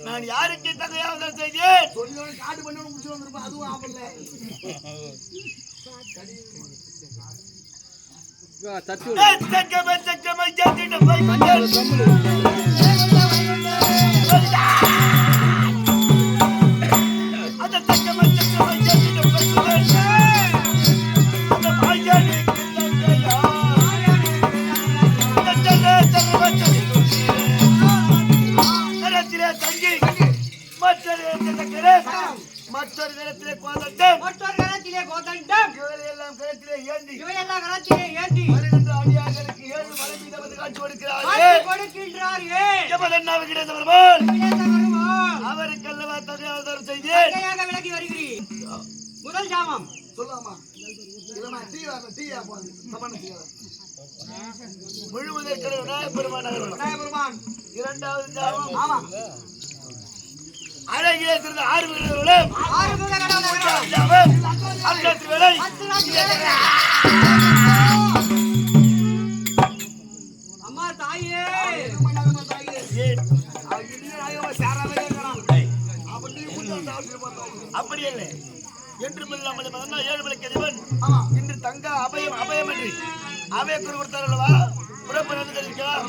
நான் யாருக்கு தகையாக செய்தேன்? காட்டு பண்ணி முடிச்சு வந்திருப்பேன். அதுவும் ஆப்பல்ல மற்றொரு நேரத்திலே கோதண்டம் இவையெல்லாம் கரத்திலே ஏந்தி வருகின்ற அடியார்களுக்கு 7 மலை மீது வந்து காட்சி கொடுக்கிறார்கள். அவருக்கு அல்லவா தகையாவதாரம் செய்தேன். விலகி வருகிறீர். முதல் ஜாமம் சொல்லாமா முழுவதற்கு விநாயகபெருமான். இரண்டாவது ஜாமம் ஆமா அழகிலே திருந்து 6 வீரர்களும் அம்மா தாயே அப்படி இல்லை என்றும் இல்லாமல் 7 மலைக்கு அதிபன் இன்று தங்க அபயம் அபயம் என்று அபய குரு கொடுத்தார் அல்லவா? புறப்பு நடந்திருக்கலாம்.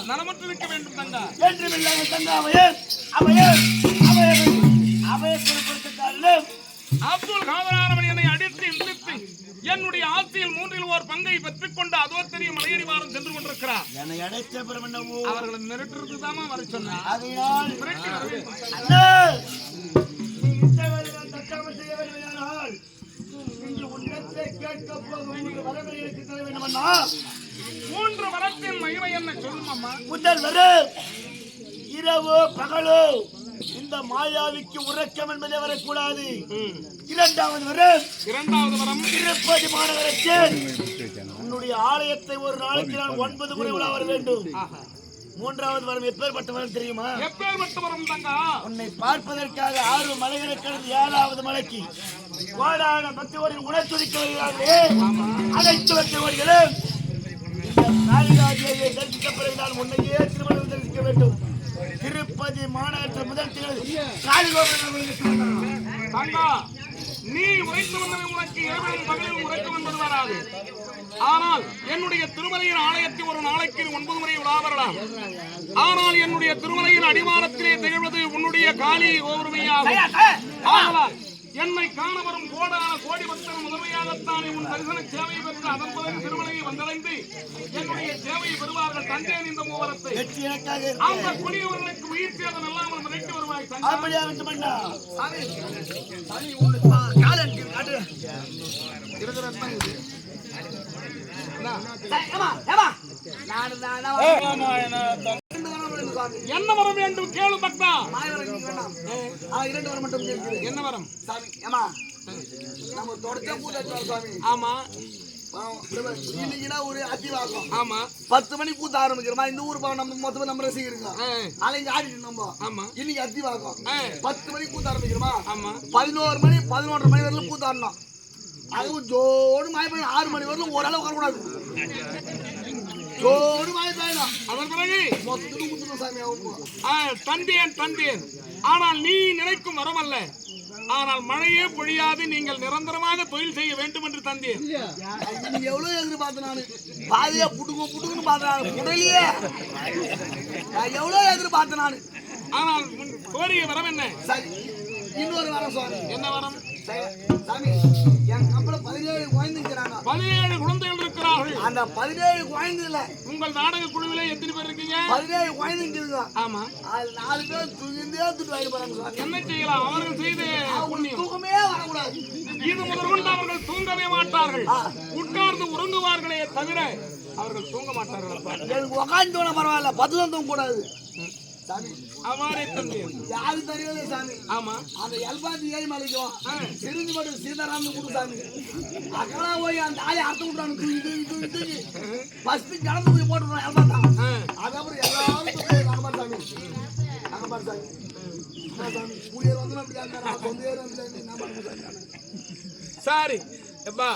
நலமற்றிருக்க வேண்டும் தங்கா. என்றும் இல்லாமல் தங்க அபயம் அபயம் அபயம் அபய குரு கொடுத்த காரணம் அப்துல் காதரானவன் என்னை அடித்து இழுத்து என்னுடைய ஆட்சியில் 1/3 பங்கை பெற்றுக் கொண்டு அதோ தெரியும் மலையடிவாரம் சென்று கொண்டிருக்கிறார். என்னை அடைத்த பெருமன்னவோ அவர்களை மிரட்டுறதுதாமா வர சொன்னேன். அதனால் மிரட்டி வர வேண்டும். மூன்று வரத்தின் மகிமை என்ன சொல்லுமாமா? முதல் வரும் இரவோ பகலோ இந்த மாயாவிக்கு உறக்கம் என்பதே வரக்கூடாது. இரண்டாவது வரும் திருப்பதி மாநகரத்தில் உன்னுடைய ஆலயத்தை ஒரு நாளைக்கு நான் 9 முறை உலா வர வேண்டும். மூன்றாவது வரம் எப்பேற்பட்ட வரம் தெரியுமா? எப்பேற்பட்ட வரம் தங்கா? உன்னை பார்ப்பதற்காக 6 மலைகளை கடந்து 7வது மலைக்கு கோடான பக்தோடு உணர்த்துதிக்க வருகிறார்களே, அனைத்து பக்தோடிகளும் காளிகாதேவியை தரிசித்த பிறகு நான் உன்னையே திருமணம் தரிசிக்க வேண்டும். திருப்பதி மாநகரத்தில் முதல் தங்கா, நீ உரைத்து வந்தவை உனக்கு இரவிலும் பகலிலும் உரைத்து வந்தது வராது. ஆனால் என்னுடைய திருமலையின் ஆலயத்தை ஒரு நாளைக்கு 9 முறை உலா வரலாம். ஆனால் என்னுடைய திருமலையின் அடிவாரத்திலே திகழ்வது உன்னுடைய காளி ஓர்மையாகும். என்னை காண வரும் கோடி பக்தர் முதன்மையாகத்தானே உன் தரிசன சேவையை பெற்று அதன் பிறகு திருமலையை வந்தடைந்து என்னுடைய சேவையை பெறுவார்கள். தந்தேன் இந்த மூவரத்தை. அந்த குடியவர்களுக்கு உயிர் சேதம் இல்லாமல் மிரட்டி வருவாய். என்ன வரம் வேண்டும் கேளு பக்தா. 2 வரம் மட்டும் என்ன வரம் சாமி? ஏமா நம்ம தொடச்ச பூஜை சாமி. ஆமா, இன்னைக்குனா ஒரு அத்திவாகம். ஆமா, 10 மணிக்கு கூத்த ஆரம்பிக்கிறோமா? இந்த ஊர் நம்ம மொத்தமா நம்ம ரசிக்கிறோங்க. நாளைக்கு ஆடிட்டு நம்ம. ஆமா, இன்னைக்கு அத்திவாகம் 10 மணிக்கு கூத்த ஆரம்பிக்கிறோமா? ஆமா, 11 மணி 11:30 மணி வரையிலும் கூத்த ஆடணும். அதுவும் ஜோடு மாய பண்ணி 6 மணி வரையிலும் ஓரளவு வரக்கூடாது. ஜோடு மாய பயணம். அதன் பிறகு மொத்தம் குத்துணும் சாமி. தந்தேன். ஆனால் நீ நினைக்கும் வரம் அல்ல. ஆனால் மழையே பொழியாது, நீங்கள் நிரந்தரமாக தொழில் செய்ய வேண்டும் என்று தந்தேன். எவ்வளவு எதிர்பார்த்தேன் நானு. பாதியா புட்டுக்குன்னு பார்த்தேன். உடலையே எவ்வளவு எதிர்பார்த்தேன் நானு. ஆனால் கோரிய வரம் என்ன? இன்னொரு வரம் சுவாமி. என்ன வரம் சாமி? என் கம்பள 17 குழந்தைங்கிறாங்க. 17 குழந்தைகள் இருக்கிறார்கள். அந்த 17 குழந்தைல உங்கள் நாடக குழுவில எத்தனை பேர் இருக்கீங்க? 17 குழந்தைங்க இருக்கு. ஆமா, அது 4 பேர் தூங்கிட்டே வாங்கி போறாங்க சாமி. என்ன செய்யலாம்? அவர்கள் செய்து தூக்கமே வரக்கூடாது. இது முதற்கொண்டு அவர்கள் தூங்கவே மாட்டார்கள். உட்கார்ந்து உறங்குவார்களே தவிர அவர்கள் தூங்க மாட்டார்கள். எனக்கு உக்காந்து தூங்க பரவாயில்ல, 10 தூங்க கூடாது. சாமி அவ்வாறே தம்பி. யாரு தெரியாது சாமி. ஆமா. அந்த எல்பாத்தி ஏறி மலைக்கும் சிரிஞ்சு மட்டும் சீதாராமன் குடு சாமி. அக்கடா போய் அந்த ஆளை அறுத்து விட்டானு தூக்கி ஃபர்ஸ்ட் கிளம்பு போய் போட்டுருவோம் எல்பாத்தா. அதுக்கப்புறம் எல்லாரும் நாகபார் சாமி நாகபார் சாமி சாமி ஊழியர் வந்து அப்படி சொந்த ஏரியா. சரி எப்பா,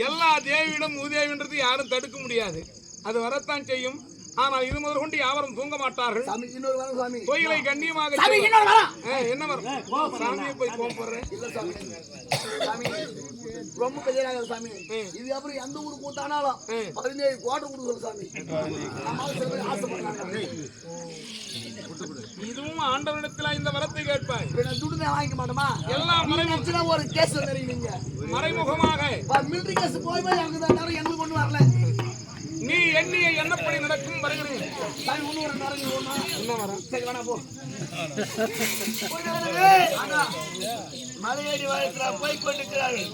எல்லா தேவியிடம் மூதேவின்றது யாரும் தடுக்க முடியாது, அது வரத்தான் செய்யும். ஆனால் இது முதல் கொண்டு யாவரும் தூங்க மாட்டார்கள். சாமி இன்னொரு வரம் சாமி. கோயிலை கண்ணியமாக சாமி இன்னொரு வரம். என்ன வரும்? சாமியை போய் போறேன். இல்ல சாமி. சாமி ரொம்ப பெரியராக சாமி. இது அப்புறம் எந்த ஊரு கூத்தானாலும் 17 கோட்டை கொடுக்கணும் சாமி. நம்மால சில பேர் ஆசைப்படுறாங்க. இதுவும் ஆண்டவனிடத்தில் இந்த வரத்தை கேட்பாய். நான் துட்டு வாங்கிக்க மாட்டோமா? எல்லாம் மறைமுகமா ஒரு கேஸ் வந்துறீங்க. மறைமுகமாக மிலிட்டரி கேஸ் போய் எனக்கு தான் எனக்கு கொண்டு வரல. நீ எண்ணிய எண்ணப்படி நடக்கும் வருகிறேன். சாமி ஒண்ணு ஒரு நேரம் ஓடுமா? என்ன வரும்? சரி வேணா போ. மலையடி வாழ்க்கை போய் கொண்டிருக்கிறார்கள்.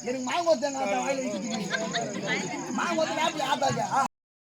எனக்கு மாங்கோத்தேங்க வாயில வைக்கிட்டு மாங்கோத்து லேப்ல ஆத்தாக்க